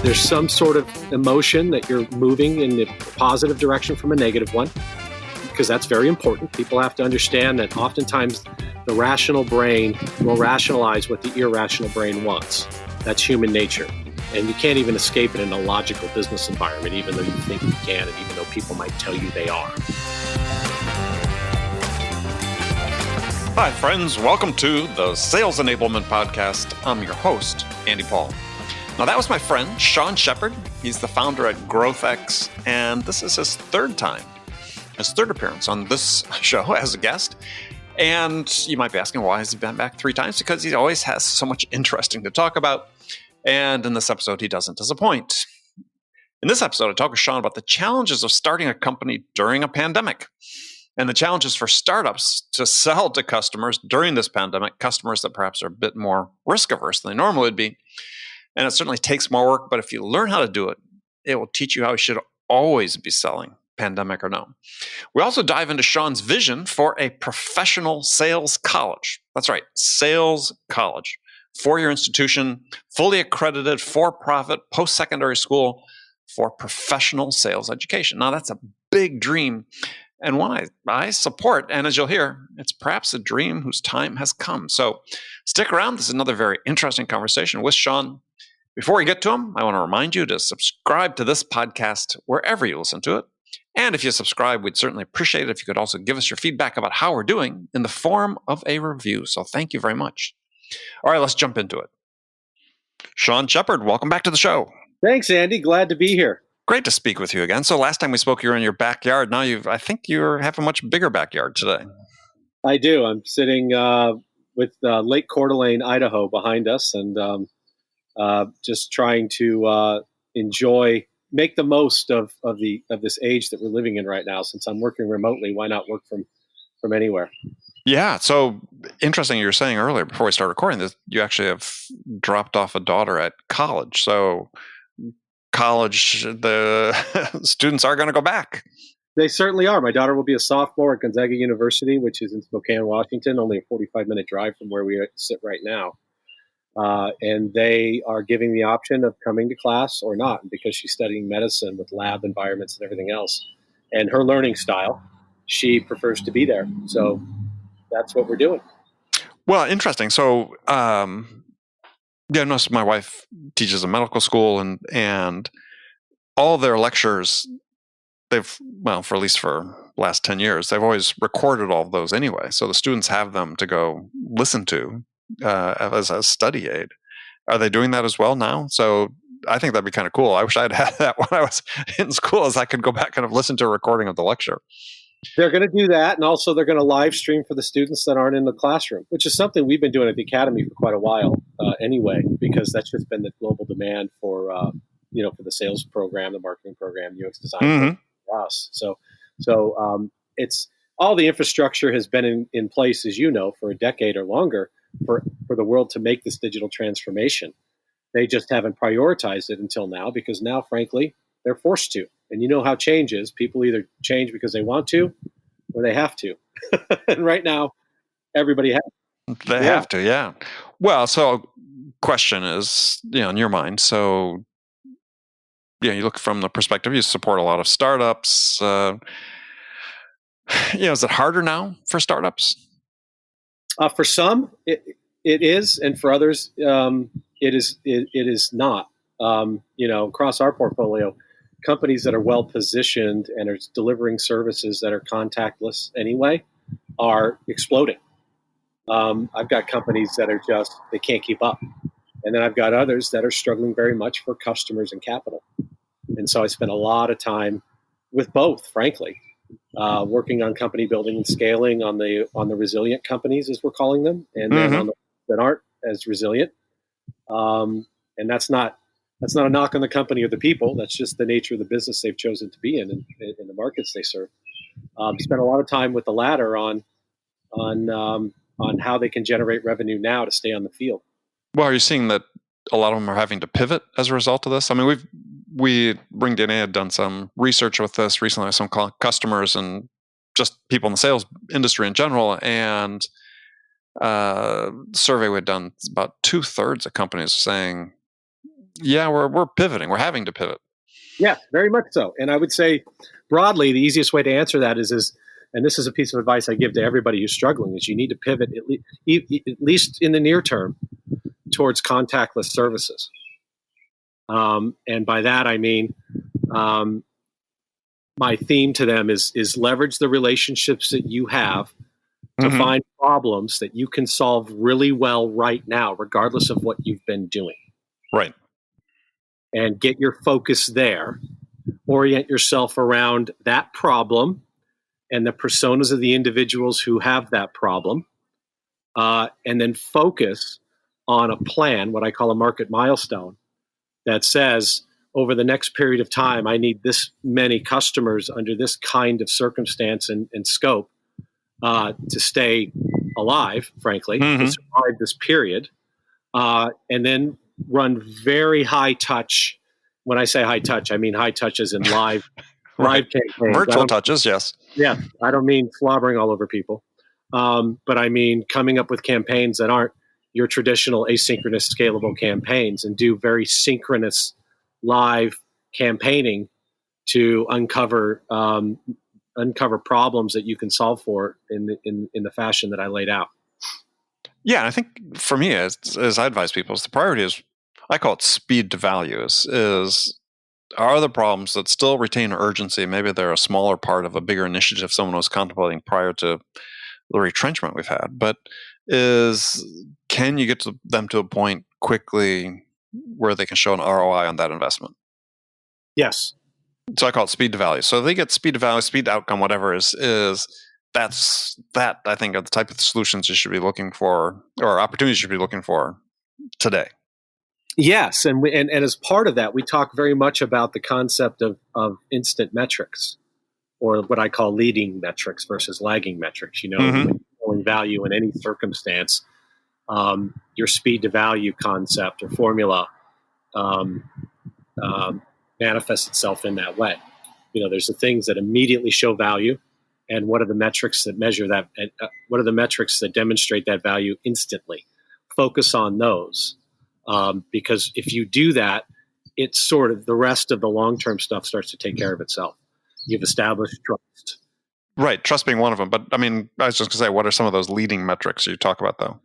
There's some sort of emotion that you're moving in the positive direction from a negative one, because that's very important. People have to understand that oftentimes the rational brain will rationalize what the irrational brain wants. That's human nature. And you can't even escape it in a logical business environment, even though you think you can, and even though people might tell you they are. Hi, friends. Welcome to the Sales Enablement Podcast. I'm your host, Andy Paul. Now, that was my friend, Sean Sheppard. He's the founder at GrowthX, and this is his third appearance on this show as a guest. And you might be asking, why has he been back 3 times? Because he always has so much interesting to talk about. And in this episode, he doesn't disappoint. In this episode, I talk with Sean about the challenges of starting a company during a pandemic and the challenges for startups to sell to customers during this pandemic, customers that perhaps are a bit more risk averse than they normally would be. And it certainly takes more work, but if you learn how to do it, it will teach you how you should always be selling, pandemic or no. We also dive into Sean's vision for a professional sales college. That's right, sales college. 4-year institution, fully accredited, for-profit, post-secondary school for professional sales education. Now, that's a big dream and one I support. And as you'll hear, it's perhaps a dream whose time has come. So stick around. This is another very interesting conversation with Sean. Before we get to him, I want to remind you to subscribe to this podcast wherever you listen to it. And if you subscribe, we'd certainly appreciate it if you could also give us your feedback about how we're doing in the form of a review. So thank you very much. All right, let's jump into it. Sean Sheppard, welcome back to the show. Thanks, Andy. Glad to be here. Great to speak with you again. So last time we spoke, you were in your backyard. Now I think you have a much bigger backyard today. I do. I'm sitting with Lake Coeur d'Alene, Idaho behind us, and just trying to make the most of this age that we're living in right now. Since I'm working remotely, why not work from anywhere? Yeah. So interesting. You were saying earlier before we started recording this, you actually have dropped off a daughter at college. So college, the students are going to go back. They certainly are. My daughter will be a sophomore at Gonzaga University, which is in Spokane, Washington, only a 45-minute drive from where we sit right now. And they are giving the option of coming to class or not, because she's studying medicine with lab environments and everything else. And her learning style, she prefers to be there. So that's what we're doing. Well, interesting. So, I noticed my wife teaches a medical school, and all their lectures, for at least for the last 10 years, they've always recorded all of those anyway. So the students have them to go listen to as a study aid. Are they doing that as well now? So I think that'd be kind of cool. I wish I'd had that when I was in school, as I could go back and listen to a recording of the lecture. They're going to do that, and also they're going to live stream for the students that aren't in the classroom, which is something we've been doing at the Academy for quite a while anyway, because that's just been the global demand for the sales program, the marketing program, UX design program for us. So it's all the infrastructure has been in place, as you know, for a decade or longer for the world to make this digital transformation. They just haven't prioritized it until now, because now, frankly, they're forced to. And you know how change is. People either change because they want to or they have to. And right now, everybody has. They have to, yeah. Well, so question is, in your mind, so, you look from the perspective, you support a lot of startups. Is it harder now for startups? For some, it is. And for others, it is not. Across our portfolio, companies that are well positioned and are delivering services that are contactless anyway are exploding. I've got companies that are they can't keep up. And then I've got others that are struggling very much for customers and capital. And so I spend a lot of time with both, frankly, working on company building and scaling on the resilient companies, as we're calling them, and then on the that aren't as resilient. And that's not a knock on the company or the people. That's just the nature of the business they've chosen to be in the markets they serve. Spend a lot of time with the latter on how they can generate revenue now to stay on the field. Well, are you seeing that a lot of them are having to pivot as a result of this? I mean, Ring DNA had done some research with this recently with some customers and just people in the sales industry in general, and survey we had done, about 2/3 of companies saying Yeah, we're pivoting. We're having to pivot. Yeah, very much so. And I would say broadly, the easiest way to answer that is, and this is a piece of advice I give to everybody who's struggling, is you need to pivot at least in the near term towards contactless services. And by that, I mean, my theme to them is leverage the relationships that you have to find problems that you can solve really well right now, regardless of what you've been doing. Right. And get your focus there. Orient yourself around that problem and the personas of the individuals who have that problem. And then focus on a plan, what I call a market milestone, that says, over the next period of time, I need this many customers under this kind of circumstance and scope to stay alive, frankly, to survive this period. And then run very high touch. When I say high touch, I mean high touch as in live, live campaigns. Virtual touches, yes. Yeah, I don't mean slobbering all over people. But I mean coming up with campaigns that aren't your traditional asynchronous scalable campaigns, and do very synchronous live campaigning to uncover problems that you can solve for in the fashion that I laid out. Yeah, I think for me, as I advise people, is the priority is, I call it speed to value. Are the problems that still retain urgency? Maybe they're a smaller part of a bigger initiative someone was contemplating prior to the retrenchment we've had. But can you get them to a point quickly where they can show an ROI on that investment? Yes. So I call it speed to value. So if they get speed to value, speed to outcome, whatever that I think are the type of solutions you should be looking for, or opportunities you should be looking for today. Yes, and as part of that, we talk very much about the concept of instant metrics, or what I call leading metrics versus lagging metrics. When you're showing value in any circumstance, your speed to value concept or formula manifests itself in that way. There's the things that immediately show value, and what are the metrics that measure that? What are the metrics that demonstrate that value instantly? Focus on those. Because if you do that, it's sort of the rest of the long-term stuff starts to take care of itself. You've established trust. Right. Trust being one of them. But I mean, I was just going to say, what are some of those leading metrics you talk about though?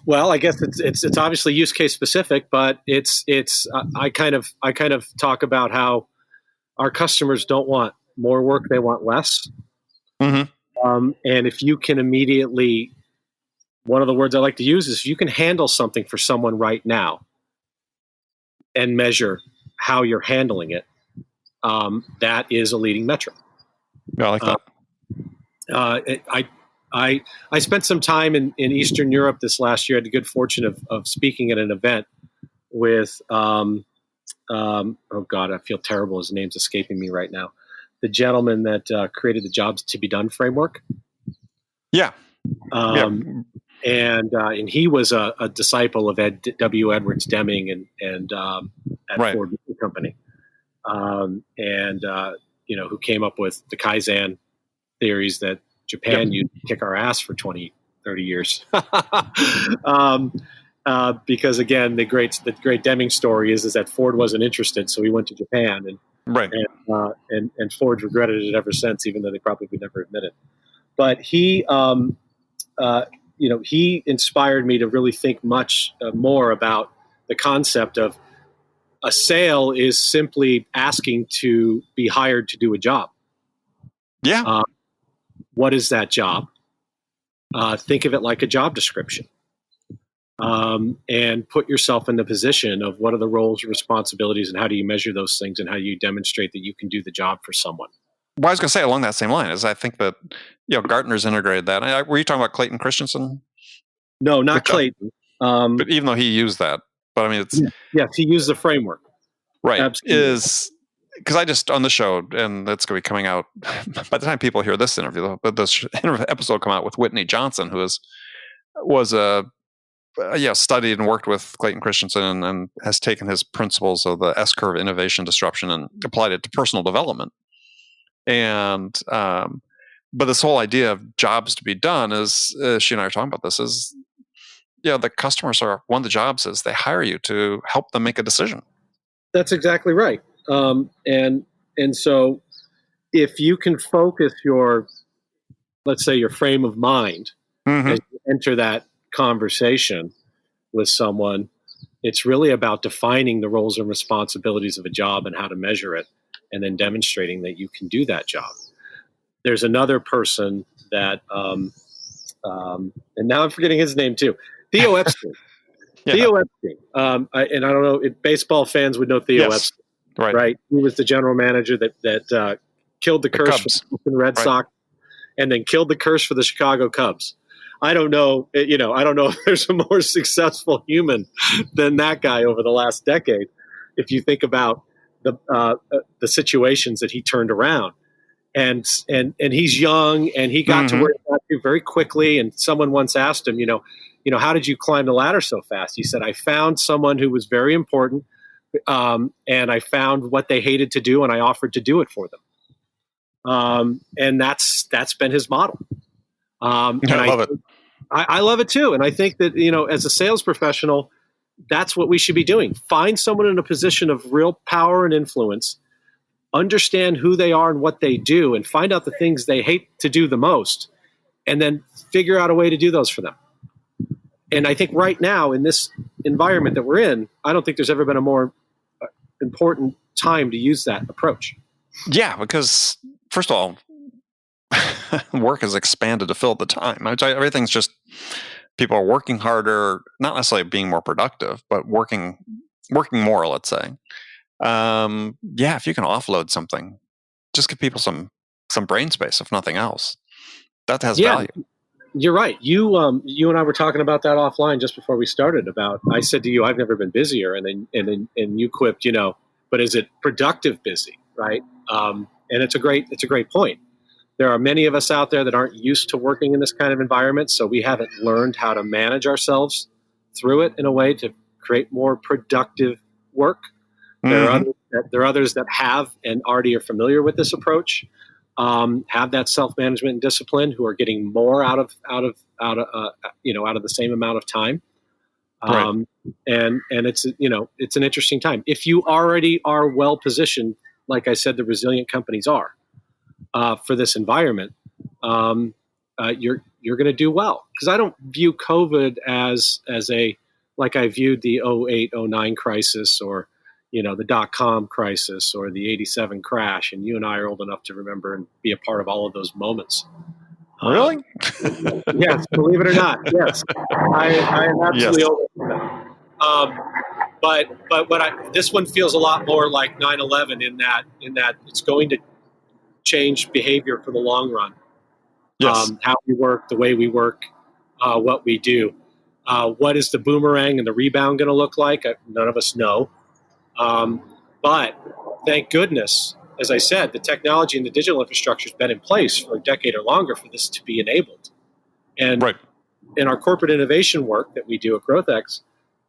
Well, I guess it's obviously use case specific, but I kind of talk about how our customers don't want more work. They want less. And if you can immediately, one of the words I like to use is, you can handle something for someone right now and measure how you're handling it. That is a leading metric. Yeah, I like that. I spent some time in Eastern Europe this last year. I had the good fortune of speaking at an event with, oh God, I feel terrible. His name's escaping me right now. The gentleman that created the Jobs to be Done framework. Yeah. And he was a disciple of W. Edwards Deming and at Ford Motor Company, who came up with the Kaizen theories that Japan used to kick our ass for 20, 30 years. Because again, the great Deming story is that Ford wasn't interested, so he went to Japan, and Ford's regretted it ever since, even though they probably would never admit it. But he inspired me to really think much more about the concept of a sale is simply asking to be hired to do a job. Yeah. What is that job? Think of it like a job description. And put yourself in the position of what are the roles and responsibilities, and how do you measure those things, and how do you demonstrate that you can do the job for someone? Well, I was going to say along that same line is, I think that Gartner's integrated that. Were you talking about Clayton Christensen? No, not Clayton. But even though he used that, but I mean, it's yes, he used the framework. Right. Absolutely. Because I just, on the show, and that's going to be coming out by the time people hear this interview, but this episode come out with Whitney Johnson, who studied and worked with Clayton Christensen and has taken his principles of the S-curve innovation disruption and applied it to personal development. And but this whole idea of jobs to be done is, she and I are talking about this, is the customers are, one of the jobs is they hire you to help them make a decision. That's exactly right. And so if you can focus let's say your frame of mind as you enter that conversation with someone, it's really about defining the roles and responsibilities of a job and how to measure it, and then demonstrating that you can do that job. There's another person that, and now I'm forgetting his name too, Theo Epstein. Yeah. Theo Epstein. And I don't know if baseball fans would know Theo Epstein, right? He was the general manager that killed the curse for the Boston Red Sox, and then killed the curse for the Chicago Cubs. I don't know if there's a more successful human than that guy over the last decade. If you think about the situations that he turned around, and he's young, and he got to where he got to very quickly. And someone once asked him, how did you climb the ladder so fast? He said, I found someone who was very important, and I found what they hated to do, and I offered to do it for them. And that's been his model. I love it. I love it too. And I think that, as a sales professional, that's what we should be doing. Find someone in a position of real power and influence, understand who they are and what they do, and find out the things they hate to do the most, and then figure out a way to do those for them. And I think right now in this environment that we're in, I don't think there's ever been a more important time to use that approach. Yeah, because first of all, work has expanded to fill the time. Everything's just, people are working harder, not necessarily being more productive, but working more, let's say. If you can offload something, just give people some brain space, if nothing else. That has value. You're right. You and I were talking about that offline just before we started. I said to you, I've never been busier, and you quipped, but is it productive busy, right? And it's a great point. There are many of us out there that aren't used to working in this kind of environment, so we haven't learned how to manage ourselves through it in a way to create more productive work. There are others that have and already are familiar with this approach, have that self-management and discipline, who are getting more out of the same amount of time. And it's it's an interesting time. If you already are well positioned, like I said, the resilient companies are for this environment, you're going to do well. Because I don't view COVID as like I viewed the 08-09 crisis, or the dot-com crisis, or the 87 crash. And you and I are old enough to remember and be a part of all of those moments. Really? Yes, believe it or not. Yes, I am absolutely old enough. But this one feels a lot more like 9/11 in that it's going to change behavior for the long run. Yes. How we work, the way we work, what we do. What is the boomerang and the rebound going to look like? None of us know. But thank goodness, as I said, the technology and the digital infrastructure has been in place for a decade or longer for this to be enabled. And in our corporate innovation work that we do at GrowthX,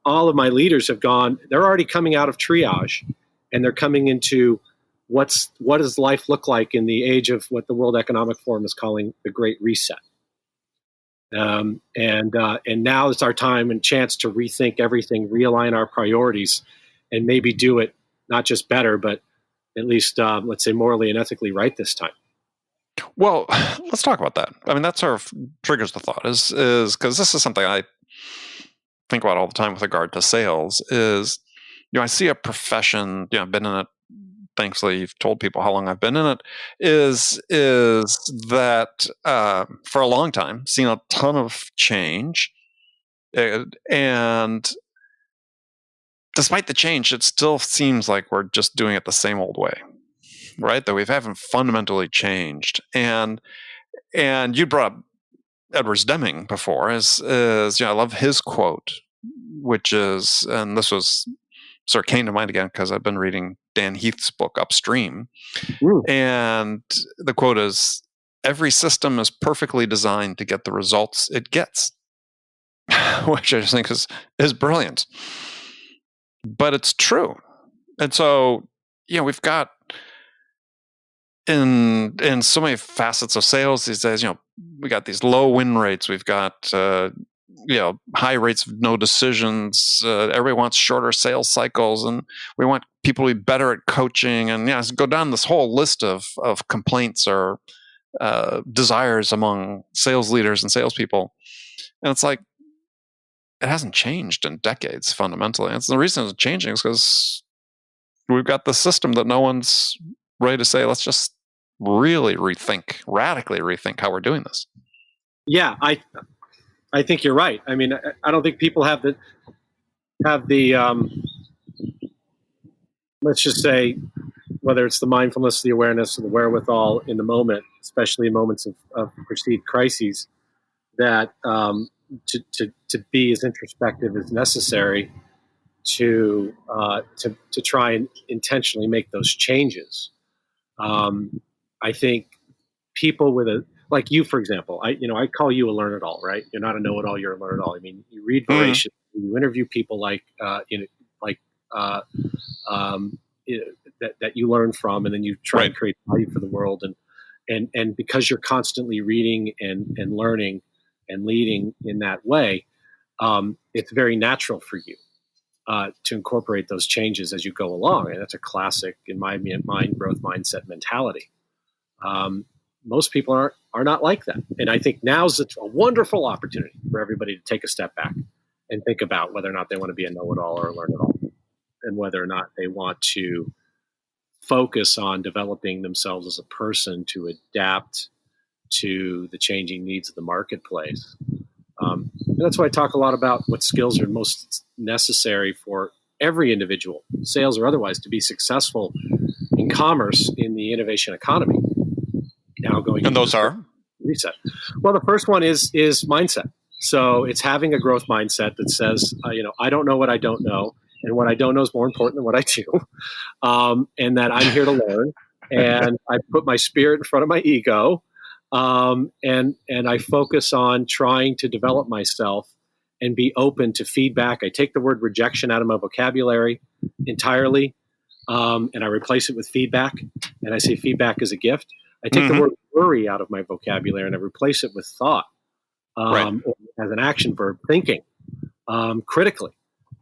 all of my leaders they're already coming out of triage, and they're coming into what does life look like in the age of what the World Economic Forum is calling the Great Reset. And now is our time and chance to rethink everything, realign our priorities, and maybe do it not just better, but at least, let's say, morally and ethically right this time. Well, let's talk about that. I mean, that sort of triggers the thought, is because this is something I think about all the time with regard to sales. Is I see a profession. I've been in it. Thankfully, you've told people how long I've been in it. Is that for a long time, seen a ton of change, and despite the change, it still seems like we're just doing it the same old way, right? That we haven't fundamentally changed. And you brought up Edwards Deming before, is I love his quote, which is, and this was sort of came to mind again because I've been reading Dan Heath's book Upstream. And the quote is, "Every system is perfectly designed to get the results it gets," which I just think is brilliant. But it's true. And so, we've got in so many facets of sales these days, we got these low win rates. We've got, high rates of no decisions. Everybody wants shorter sales cycles, and we want people to be better at coaching. And go down this whole list of complaints or desires among sales leaders and salespeople. And it's like, it hasn't changed in decades fundamentally. And the reason it's changing is because we've got the system that no one's ready to say, let's just really radically rethink how we're doing this. Yeah, I think you're right. I mean, I don't think people have the let's just say, whether it's the mindfulness, the awareness, or the wherewithal in the moment, especially in moments of perceived crises, that to be as introspective as necessary to try and intentionally make those changes. I think people like you, for example, I call you a learn-it-all, right? You're not a know-it-all, you're a learn-it-all. I mean, you read voracious, you interview people that you learn from, and then you try and create value for the world. And because you're constantly reading and learning and leading in that way, it's very natural for you to incorporate those changes as you go along. And that's a classic, in my mind, growth mindset mentality. Most people are not like that. And I think now's a wonderful opportunity for everybody to take a step back and think about whether or not they want to be a know-it-all or a learn-it-all, and whether or not they want to focus on developing themselves as a person to adapt to the changing needs of the marketplace. And that's why I talk a lot about what skills are most necessary for every individual, sales or otherwise, to be successful in commerce in the innovation economy. Now going, and those are reset. Well, the first one is mindset. So it's having a growth mindset that says, I don't know what I don't know, and what I don't know is more important than what I do, and that I'm here to learn, and I put my spirit in front of my ego, and I focus on trying to develop myself and be open to feedback. I take the word rejection out of my vocabulary entirely, and I replace it with feedback, and I say feedback is a gift. I take the word worry out of my vocabulary and I replace it with thought, or as an action verb, thinking critically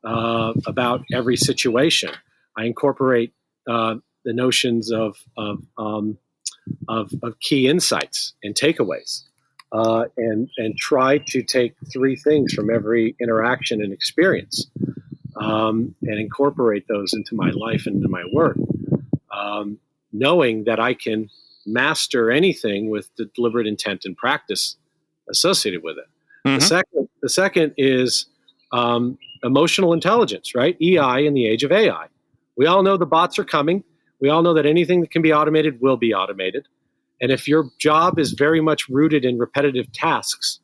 about every situation. I incorporate the notions of key insights and takeaways, and try to take three things from every interaction and experience, and incorporate those into my life and into my work, knowing that I can master anything with the deliberate intent and practice associated with it. The second is emotional intelligence, right? EI in the age of AI. We all know the bots are coming. We all know that anything that can be automated will be automated. And if your job is very much rooted in repetitive tasks,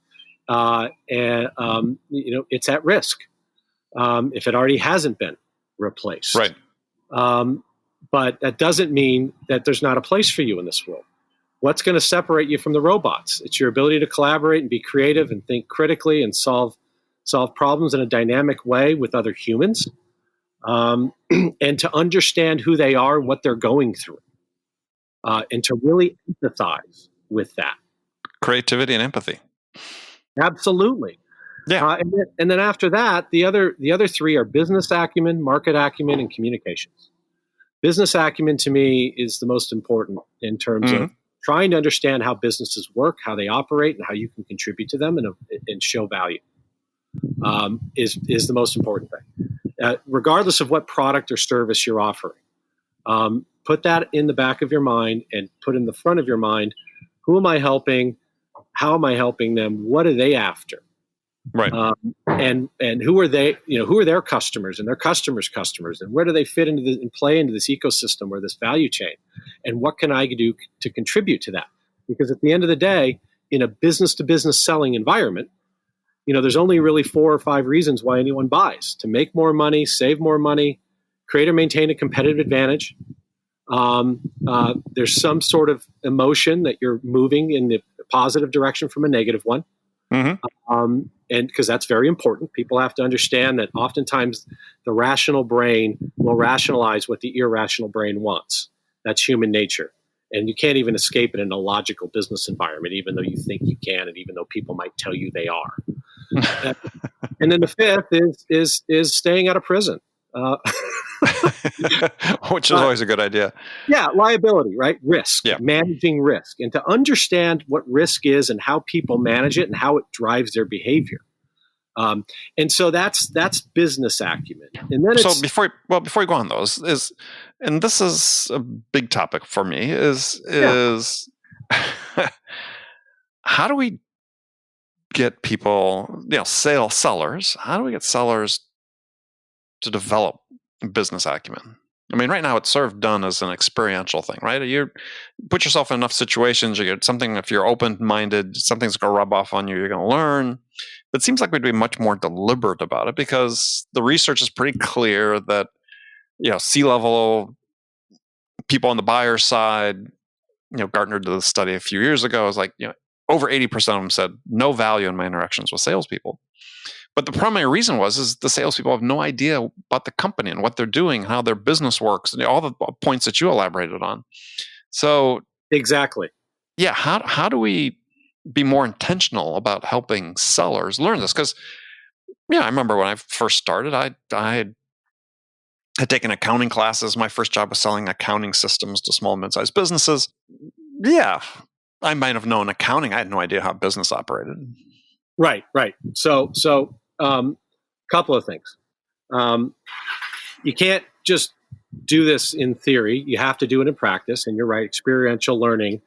it's at risk if it already hasn't been replaced. Right. But that doesn't mean that there's not a place for you in this world. What's going to separate you from the robots? It's your ability to collaborate and be creative and think critically and solve problems in a dynamic way with other humans, and to understand who they are and what they're going through, and to really empathize with that. Creativity and empathy. Absolutely. Yeah. And then after that, the other three are business acumen, market acumen, and communications. Business acumen to me is the most important in terms of trying to understand how businesses work, how they operate, and how you can contribute to them and show value. Is the most important thing, regardless of what product or service you're offering. Put that in the back of your mind and put in the front of your mind. Who am I helping? How am I helping them? What are they after? Right. And who are they? Who are their customers and their customers' customers, and where do they fit into and play into this ecosystem or this value chain? And what can I do to contribute to that? Because at the end of the day, in a business-to-business selling environment, there's only really 4 or 5 reasons why anyone buys: to make more money, save more money, create or maintain a competitive advantage. There's some sort of emotion that you're moving in the positive direction from a negative one. And because that's very important, people have to understand that oftentimes the rational brain will rationalize what the irrational brain wants. That's human nature. And you can't even escape it in a logical business environment, even though you think you can, and even though people might tell you they are. And then the fifth is staying out of prison. Which is always a good idea. Yeah, liability, right? Risk, Yeah. managing risk, and to understand what risk is and how people manage it and how it drives their behavior. And so that's business acumen. And then before you go on those and this is a big topic for me is how do we get people, sellers? How do we get sellers to develop business acumen? I mean, right now it's sort of done as an experiential thing, right? You put yourself in enough situations, you get something, if you're open-minded, something's going to rub off on you, you're going to learn. But it seems like we'd be much more deliberate about it because the research is pretty clear that, C-level people on the buyer side, Gartner did a study a few years ago, was like, over 80% of them said no value in my interactions with salespeople. But the primary reason is the salespeople have no idea about the company and what they're doing, how their business works, and all the points that you elaborated on. So exactly. Yeah. How do we be more intentional about helping sellers learn this? Because, I remember when I first started, I had taken accounting classes. My first job was selling accounting systems to small and mid-sized businesses. Yeah. I might have known accounting. I had no idea how business operated. Right. So, couple of things. You can't just do this in theory. You have to do it in practice. And you're right, experiential learning,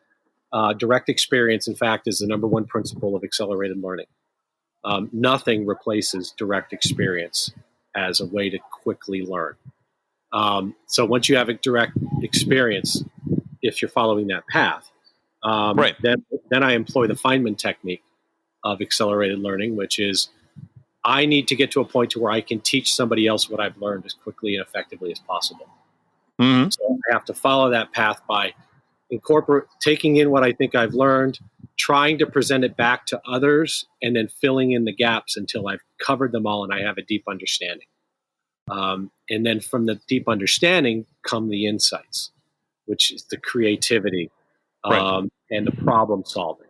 direct experience, in fact, is the number one principle of accelerated learning. Nothing replaces direct experience as a way to quickly learn. So once you have a direct experience, if you're following that path, right. then I employ the Feynman technique of accelerated learning, which is I need to get to a point to where I can teach somebody else what I've learned as quickly and effectively as possible. Mm-hmm. So I have to follow that path by taking in what I think I've learned, trying to present it back to others, and then filling in the gaps until I've covered them all and I have a deep understanding. And then from the deep understanding come the insights, which is the creativity and the problem solving.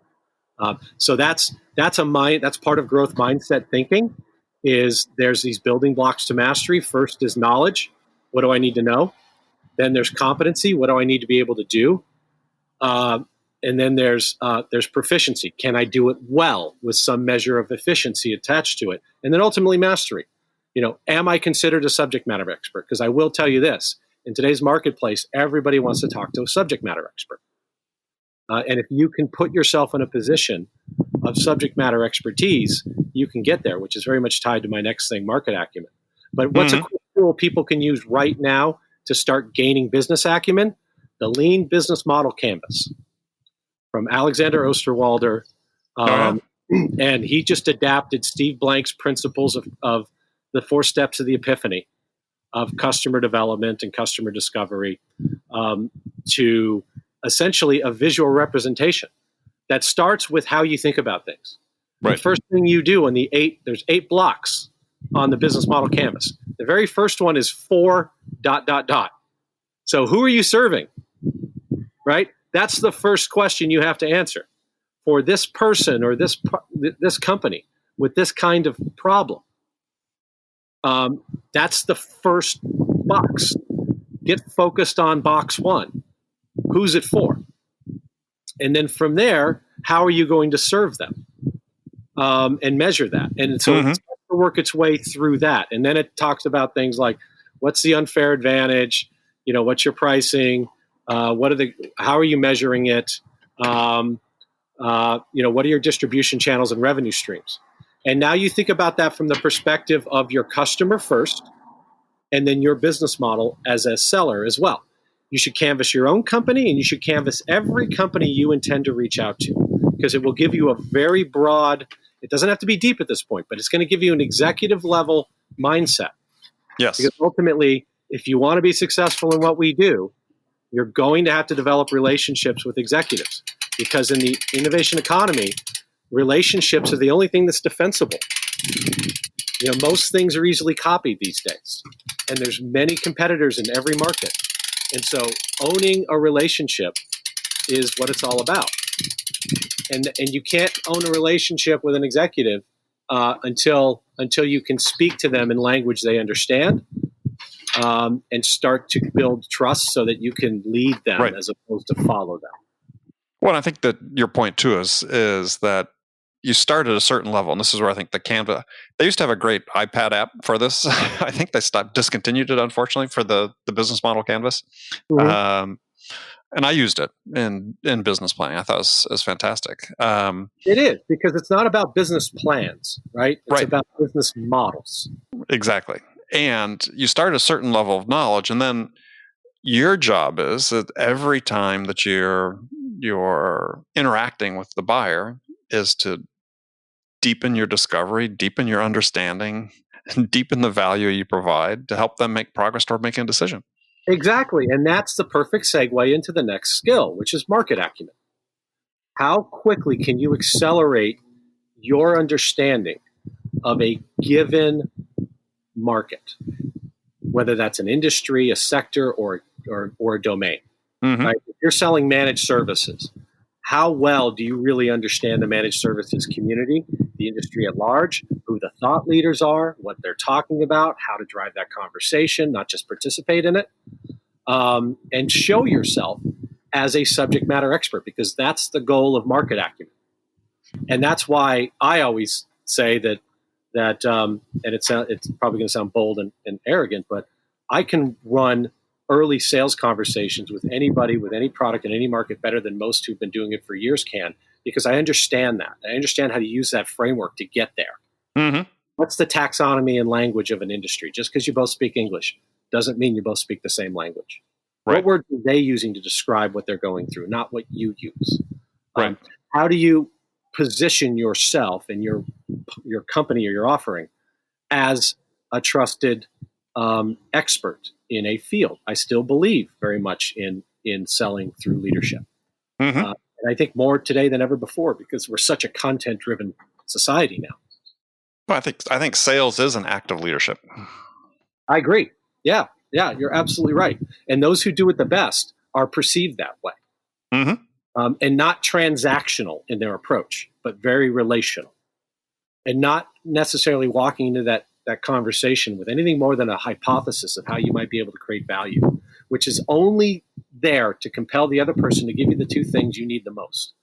So that's part of growth mindset thinking. Is there's these building blocks to mastery. First is knowledge. What do I need to know? Then there's competency. What do I need to be able to do? And then there's proficiency. Can I do it well with some measure of efficiency attached to it? And then ultimately mastery. Am I considered a subject matter expert? Because I will tell you this, in today's marketplace, everybody wants to talk to a subject matter expert. And if you can put yourself in a position of subject matter expertise, you can get there, which is very much tied to my next thing, market acumen. But what's a cool tool people can use right now to start gaining business acumen? The Lean Business Model Canvas from Alexander Osterwalder. And he just adapted Steve Blank's principles of the 4 steps of the epiphany of customer development and customer discovery to essentially a visual representation that starts with how you think about things. Right. The first thing you do there's 8 blocks on the business model canvas. The very first one is for ... So who are you serving? Right? That's the first question you have to answer. For this person or this company with this kind of problem. That's the first box. Get focused on box 1. Who's it for? And then from there, how are you going to serve them and measure that? And so it's to work its way through that. And then it talks about things like, what's the unfair advantage? What's your pricing? How are you measuring it? What are your distribution channels and revenue streams? And now you think about that from the perspective of your customer first, and then your business model as a seller as well. You should canvas your own company, and you should canvas every company you intend to reach out to, because it will give you a very broad, it doesn't have to be deep at this point, but it's going to give you an executive level mindset. Yes. Because ultimately, if you want to be successful in what we do, you're going to have to develop relationships with executives, because in the innovation economy, relationships are the only thing that's defensible. Most things are easily copied these days, and there's many competitors in every market. And so owning a relationship is what it's all about. And you can't own a relationship with an executive until you can speak to them in language they understand, and start to build trust so that you can lead them as opposed to follow them. Well, I think that your point too is that you start at a certain level, and this is where I think the Canva, they used to have a great iPad app for this. I think they discontinued it, unfortunately, for the business model Canvas. Mm-hmm. And I used it in business planning. I thought it was fantastic. It is, because it's not about business plans, right? It's about business models. Exactly. And you start at a certain level of knowledge, and then your job is that every time that you're interacting with the buyer is to deepen your discovery, deepen your understanding, and deepen the value you provide to help them make progress toward making a decision. Exactly. And that's the perfect segue into the next skill, which is market acumen. How quickly can you accelerate your understanding of a given market, whether that's an industry, a sector, or a domain? Mm-hmm. Right? If you're selling managed services, how well do you really understand the managed services community, the industry at large, who the thought leaders are, what they're talking about, how to drive that conversation, not just participate in it, and show yourself as a subject matter expert, because that's the goal of market acumen. And that's why I always say that and it's probably going to sound bold and arrogant, but I can run early sales conversations with anybody, with any product in any market better than most who've been doing it for years can, because I understand that. I understand how to use that framework to get there. Mm-hmm. What's the taxonomy and language of an industry? Just because you both speak English doesn't mean you both speak the same language. Right. What words are they using to describe what they're going through, not what you use? Right. How do you position yourself and your company or your offering as a trusted expert in a field? I still believe very much in selling through leadership. Mm-hmm. And I think more today than ever before, because we're such a content-driven society now. Well, I think sales is an act of leadership. I agree. Yeah, you're absolutely right. And those who do it the best are perceived that way. Mm-hmm. And not transactional in their approach, but very relational. And not necessarily walking into that conversation with anything more than a hypothesis of how you might be able to create value, which is only there to compel the other person to give you the two things you need the most.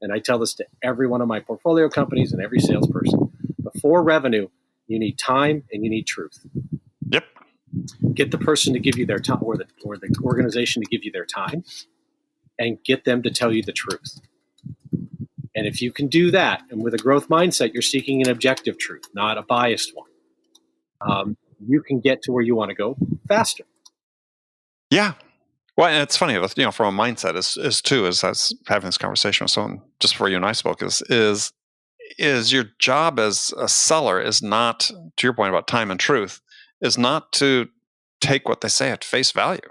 And I tell this to every one of my portfolio companies and every salesperson. Before revenue, you need time and you need truth. Yep. Get the person to give you their time, or the organization to give you their time, and get them to tell you the truth. And if you can do that, and with a growth mindset, you're seeking an objective truth, not a biased one, you can get to where you want to go faster. Yeah. Well, and it's funny, from a mindset as I was having this conversation with someone just before you and I spoke, is your job as a seller is not, to your point about time and truth, is not to take what they say at face value.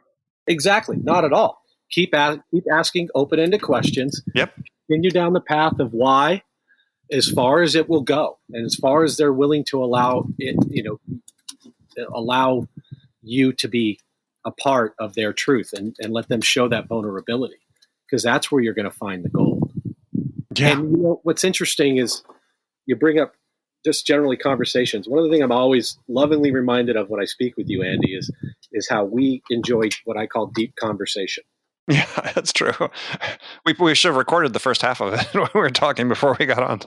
Exactly. Not at all. Keep asking open-ended questions. Yep. Continue down the path of why as far as it will go, and as far as they're willing to allow it, allow you to be a part of their truth, and let them show that vulnerability, because that's where you're going to find the gold. Yeah. And what's interesting is you bring up just generally conversations. One of the things I'm always lovingly reminded of when I speak with you, Andy, is how we enjoy what I call deep conversation. Yeah, that's true. We should have recorded the first half of it when we were talking before we got on.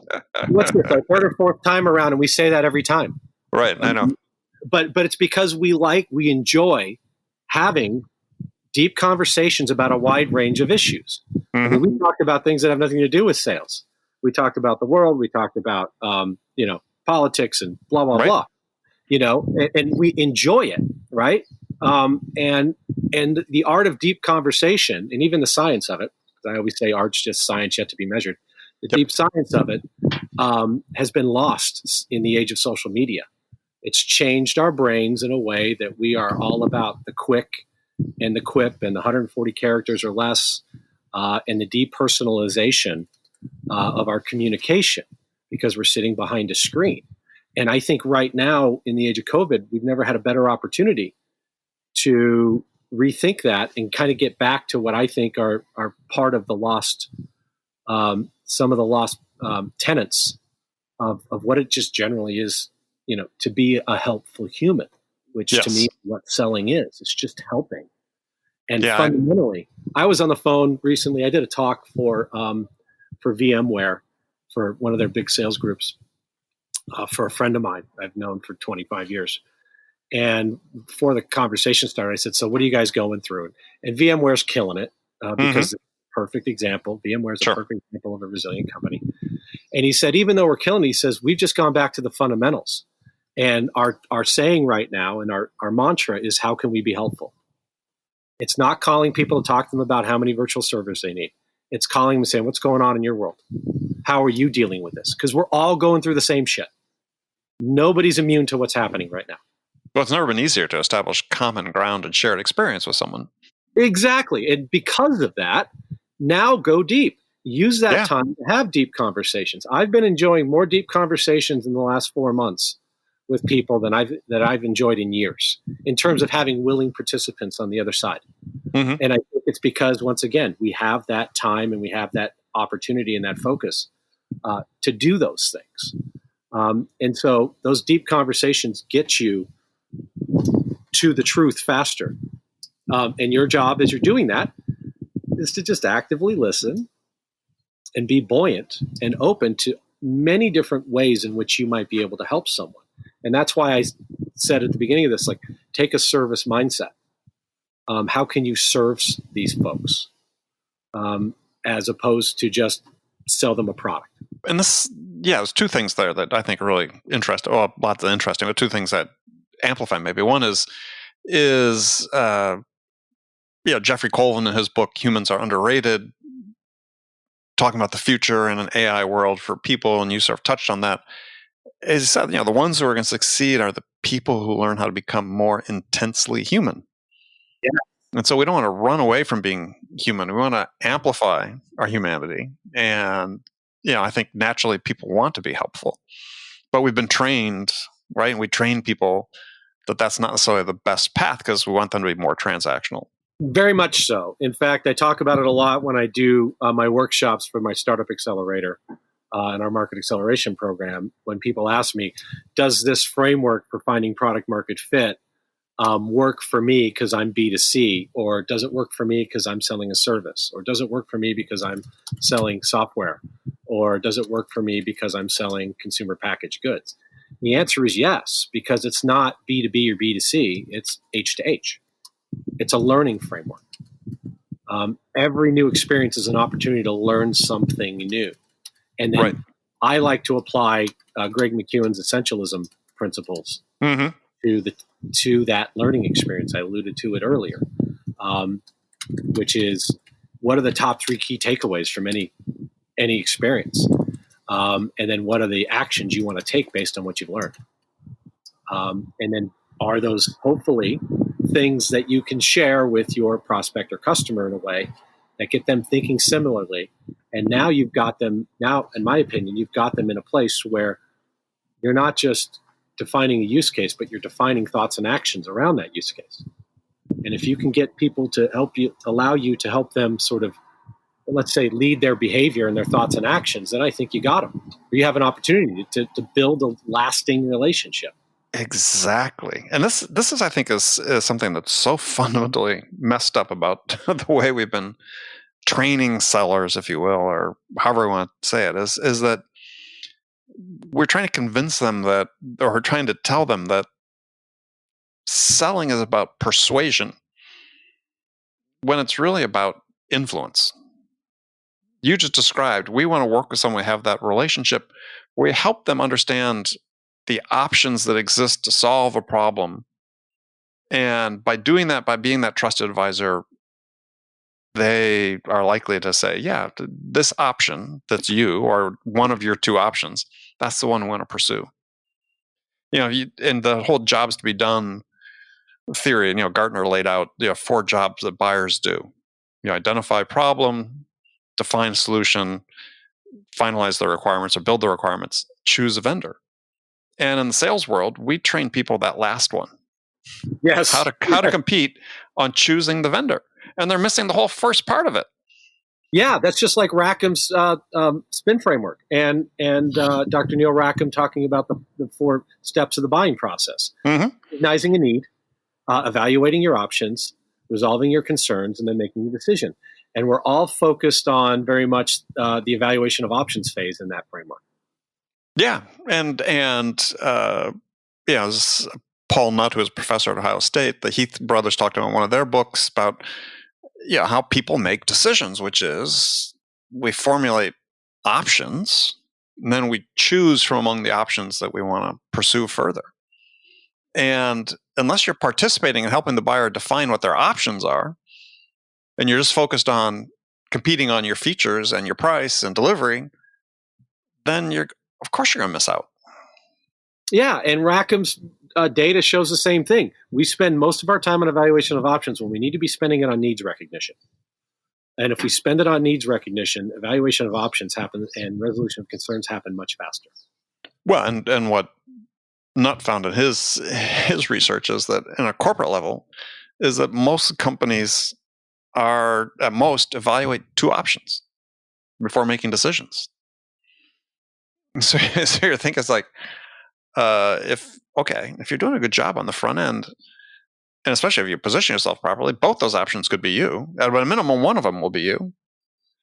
What's this, our third or fourth time around, and we say that every time. Right, I know. But it's because we enjoy having deep conversations about a wide range of issues. Mm-hmm. I mean, we talked about things that have nothing to do with sales. We talked about the world. We talked about politics and blah blah blah. And we enjoy it, right? And the art of deep conversation, and even the science of it, because I always say art's just science yet to be measured. The deep science of it has been lost in the age of social media. It's changed our brains in a way that we are all about the quick and the quip and the 140 characters or less, and the depersonalization of our communication, because we're sitting behind a screen. And I think right now, in the age of COVID, we've never had a better opportunity to rethink that and kind of get back to what I think are part of the lost, some of the lost tenets of what it just generally is, to be a helpful human, which to me, what selling is. It's just helping. And fundamentally, I was on the phone recently. I did a talk for VMware for one of their big sales groups for a friend of mine I've known for 25 years. And before the conversation started, I said, "So what are you guys going through?" And VMware's killing it because it's a perfect example. VMware's a perfect example of a resilient company. And he said, even though we're killing it, he says, we've just gone back to the fundamentals. And our saying right now and our mantra is, how can we be helpful? It's not calling people to talk to them about how many virtual servers they need. It's calling them and saying, what's going on in your world? How are you dealing with this? Because we're all going through the same shit. Nobody's immune to what's happening right now. Well, it's never been easier to establish common ground and shared experience with someone. Exactly. And because of that, now go deep. Use that time to have deep conversations. I've been enjoying more deep conversations in the last 4 months with people than I've enjoyed in years, in terms of having willing participants on the other side. And I think it's because, once again, we have that time and we have that opportunity and that focus to do those things. And so those deep conversations get you to the truth faster. And your job as you're doing that is to just actively listen and be buoyant and open to many different ways in which you might be able to help someone. And that's why I said at the beginning of this, like, take a service mindset. How can you serve these folks as opposed to just sell them a product? And there's two things there that I think are really interesting. Well, lots of interesting, but two things that amplify maybe. One is Jeffrey Colvin in his book Humans Are Underrated, talking about the future in an AI world for people, and you sort of touched on that. He said, the ones who are going to succeed are the people who learn how to become more intensely human. Yeah. And so we don't want to run away from being human. We want to amplify our humanity. And, I think naturally people want to be helpful. But we've been trained, right? And we train people that that's not necessarily the best path because we want them to be more transactional. Very much so. In fact, I talk about it a lot when I do my workshops for my Startup Accelerator and our Market Acceleration program. When people ask me, does this framework for finding product market fit work for me because I'm B2C, or does it work for me because I'm selling a service, or does it work for me because I'm selling software, or does it work for me because I'm selling consumer packaged goods? The answer is yes, because it's not B2B or B2C, it's H to H. It's a learning framework. Every new experience is an opportunity to learn something new. And then I like to apply Greg McKeown's essentialism principles to that learning experience. I alluded to it earlier, which is, what are the top 3 key takeaways from any experience? And then what are the actions you want to take based on what you've learned? And then are those hopefully things that you can share with your prospect or customer in a way that get them thinking similarly. And now you've got them, in my opinion, you've got them in a place where you're not just defining a use case, but you're defining thoughts and actions around that use case. And if you can get people to allow you to help them sort of, let's say, lead their behavior and their thoughts and actions, then I think you got them. Or you have an opportunity to build a lasting relationship. Exactly. And this is, I think, is something that's so fundamentally messed up about the way we've been training sellers, if you will, or however we want to say it, is that we're trying to convince them that, or we're trying to tell them that selling is about persuasion when it's really about influence. You just described, we want to work with someone, we have that relationship, we help them understand the options that exist to solve a problem. And by doing that, by being that trusted advisor, they are likely to say, yeah, this option that's you, or one of your 2 options, that's the one we want to pursue. And the whole jobs to be done theory, Gartner laid out 4 jobs that buyers do. Identify problem, define solution, finalize the requirements or build the requirements, choose a vendor. And in the sales world, we train people that last one. Yes. How to compete on choosing the vendor. And they're missing the whole first part of it. Yeah, that's just like Rackham's spin framework, and Dr. Neil Rackham talking about the 4 steps of the buying process: recognizing a need, evaluating your options, resolving your concerns, and then making a decision. And we're all focused on very much the evaluation of options phase in that framework. Yeah, and as Paul Nutt, who is a professor at Ohio State, the Heath brothers talked about in one of their books about how people make decisions, which is we formulate options, and then we choose from among the options that we want to pursue further. And unless you're participating in helping the buyer define what their options are, and you're just focused on competing on your features and your price and delivery, then of course you're going to miss out. Yeah, and Rackham's data shows the same thing. We spend most of our time on evaluation of options when we need to be spending it on needs recognition. And if we spend it on needs recognition, evaluation of options happen and resolution of concerns happen much faster. Well, and what Nutt found in his research is that in a corporate level is that most companies are at most evaluate 2 options before making decisions. So you're thinking it's like, if you're doing a good job on the front end, and especially if you position yourself properly, both those options could be you. At a minimum, one of them will be you.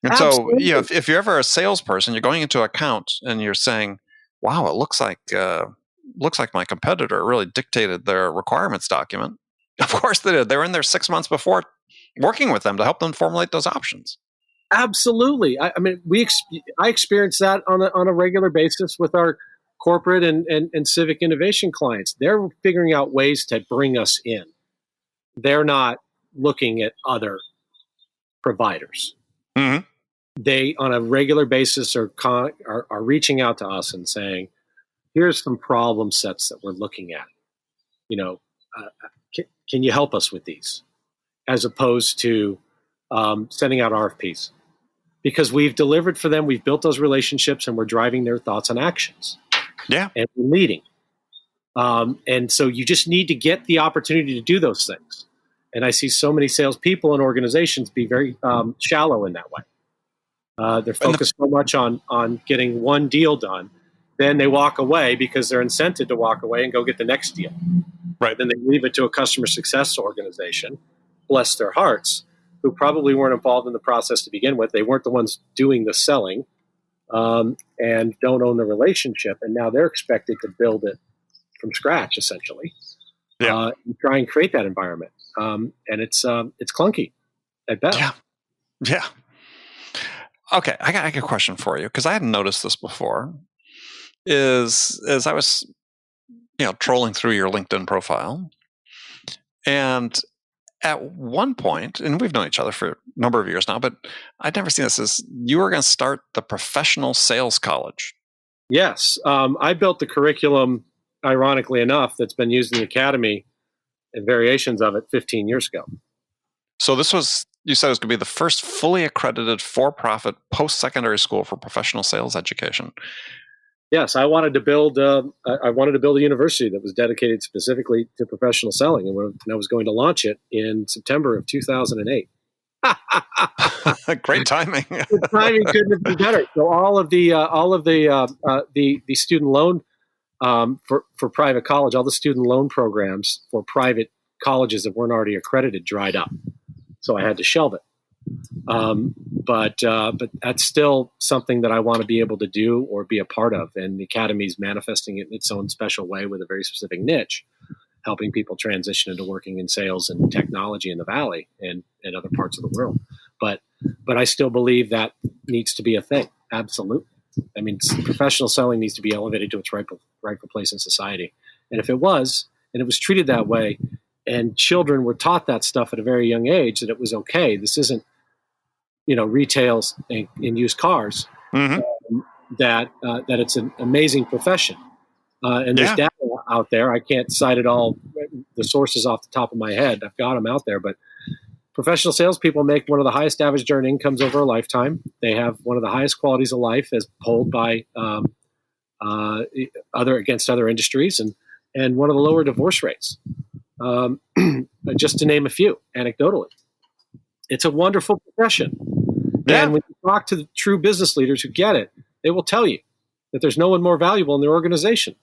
And Absolutely. so, if you're ever a salesperson, you're going into an account and you're saying, "Wow, it looks like my competitor really dictated their requirements document." Of course they did. They were in there 6 months before, working with them to help them formulate those options. Absolutely. I mean, I experience that on a regular basis with our corporate and civic innovation clients. They're figuring out ways to bring us in. They're not looking at other providers. Mm-hmm. They, on a regular basis, are reaching out to us and saying, "Here's some problem sets that we're looking at. Can you help us with these?" As opposed to sending out RFPs, because we've delivered for them, we've built those relationships, and we're driving their thoughts and actions. Yeah, and we're leading. And so you just need to get the opportunity to do those things. And I see so many salespeople and organizations be very shallow in that way. They're focused so much on getting one deal done. Then they walk away because they're incented to walk away and go get the next deal. Right. Then they leave it to a customer success organization, bless their hearts, who probably weren't involved in the process to begin with. They weren't the ones doing the selling, and don't own the relationship. And now they're expected to build it from scratch, essentially. And try and create that environment. And it's clunky at best. Yeah. Okay, I got a question for you, because I hadn't noticed this before. As I was, trolling through your LinkedIn profile, and at one point, and we've known each other for a number of years now, but I'd never seen this, as you were going to start the Professional Sales College. Yes, I built the curriculum, ironically enough, that's been used in the academy and variations of it 15 years ago. So this was, you said it was going to be the first fully accredited for-profit post-secondary school for professional sales education. Yes, I wanted to build a university that was dedicated specifically to professional selling, and I was going to launch it in September of 2008. Great timing. The timing couldn't have been better. So all of the student loan for private college, all the student loan programs for private colleges that weren't already accredited dried up. So I had to shelve it. But that's still something that I want to be able to do or be a part of. And the Academy is manifesting it in its own special way with a very specific niche, helping people transition into working in sales and technology in the Valley and other parts of the world. But I still believe that needs to be a thing. Absolutely. I mean, professional selling needs to be elevated to its rightful place in society. And if it was, and it was treated that way, and children were taught that stuff at a very young age, that it was okay. This isn't, retails and used cars. Mm-hmm. That it's an amazing profession. And there's data out there. I can't cite it all, the sources off the top of my head. I've got them out there, but professional salespeople make one of the highest average earned incomes over a lifetime. They have one of the highest qualities of life as polled by against other industries, and one of the lower divorce rates. Just to name a few, anecdotally. It's a wonderful profession. Yeah. And when you talk to the true business leaders who get it, they will tell you that there's no one more valuable in their organization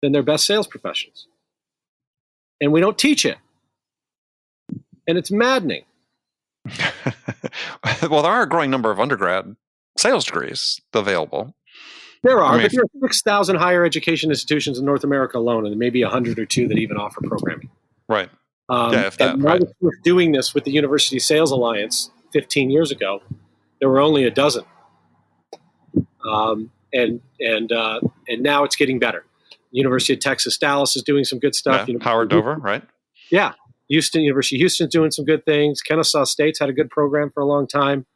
than their best sales professionals. And we don't teach it. And it's maddening. Well, there are a growing number of undergrad sales degrees available. There are, I mean, but there are 6,000 higher education institutions in North America alone, and maybe 100 or 2 that even offer programming. Right. Yeah, if that, and right. I was doing this with the University Sales Alliance 15 years ago. There were only a dozen. And now it's getting better. University of Texas, Dallas is doing some good stuff. Yeah, Howard Dover, right? Yeah. University of Houston's doing some good things. Kennesaw State's had a good program for a long time.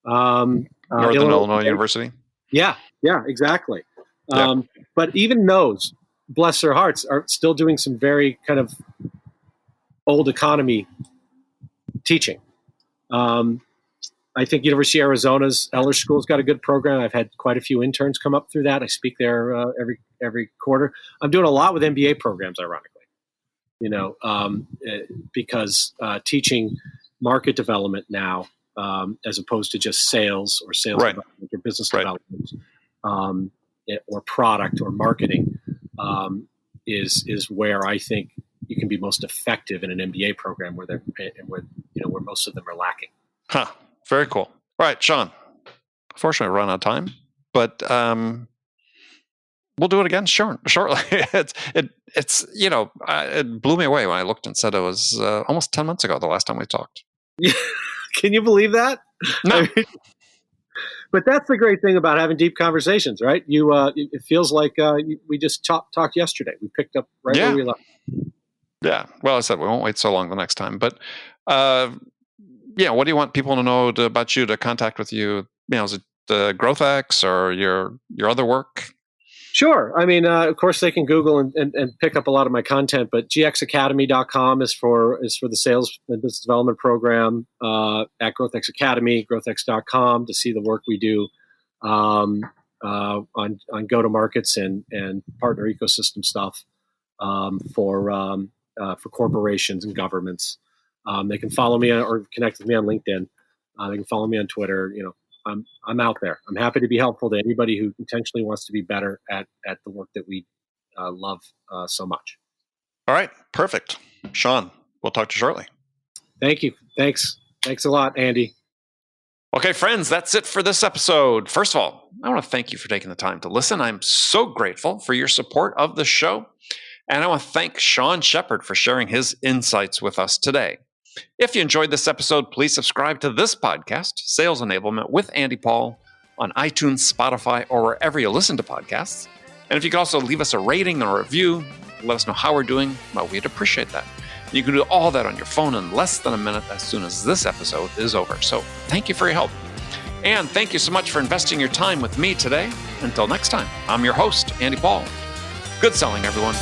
Northern Illinois University. Yeah, exactly. Yeah. But even those, bless their hearts, are still doing some very kind of old economy teaching. I think University of Arizona's Eller School's got a good program. I've had quite a few interns come up through that. I speak there every quarter. I'm doing a lot with MBA programs, ironically. Because teaching market development now, as opposed to just sales or sales right. development or business development, or product or marketing, is where I think you can be most effective in an MBA program where most of them are lacking. Huh. Very cool. All right, Sean. Unfortunately, we're running out of time, but we'll do it again shortly. It blew me away when I looked and said it was almost 10 months ago the last time we talked. Can you believe that? No. But that's the great thing about having deep conversations, right? It feels like we just talked yesterday. We picked up right where we left. Yeah. Well, I said we won't wait so long the next time. But what do you want people to know about you, to contact with you? Is it GrowthX or your other work? Sure. I mean, of course, they can Google and pick up a lot of my content, but gxacademy.com is for the sales and business development program, at GrowthX Academy, growthx.com to see the work we do on go-to-markets and partner ecosystem stuff for corporations and governments. They can follow me or connect with me on LinkedIn. They can follow me on Twitter. I'm out there. I'm happy to be helpful to anybody who intentionally wants to be better at the work that we love so much. All right. Perfect. Sean, we'll talk to you shortly. Thank you. Thanks a lot, Andy. Okay, friends, that's it for this episode. First of all, I want to thank you for taking the time to listen. I'm so grateful for your support of the show. And I want to thank Sean Sheppard for sharing his insights with us today. If you enjoyed this episode, please subscribe to this podcast, Sales Enablement with Andy Paul, on iTunes, Spotify, or wherever you listen to podcasts. And if you could also leave us a rating or a review, let us know how we're doing, well, we'd appreciate that. You can do all that on your phone in less than a minute as soon as this episode is over. So thank you for your help. And thank you so much for investing your time with me today. Until next time, I'm your host, Andy Paul. Good selling, everyone.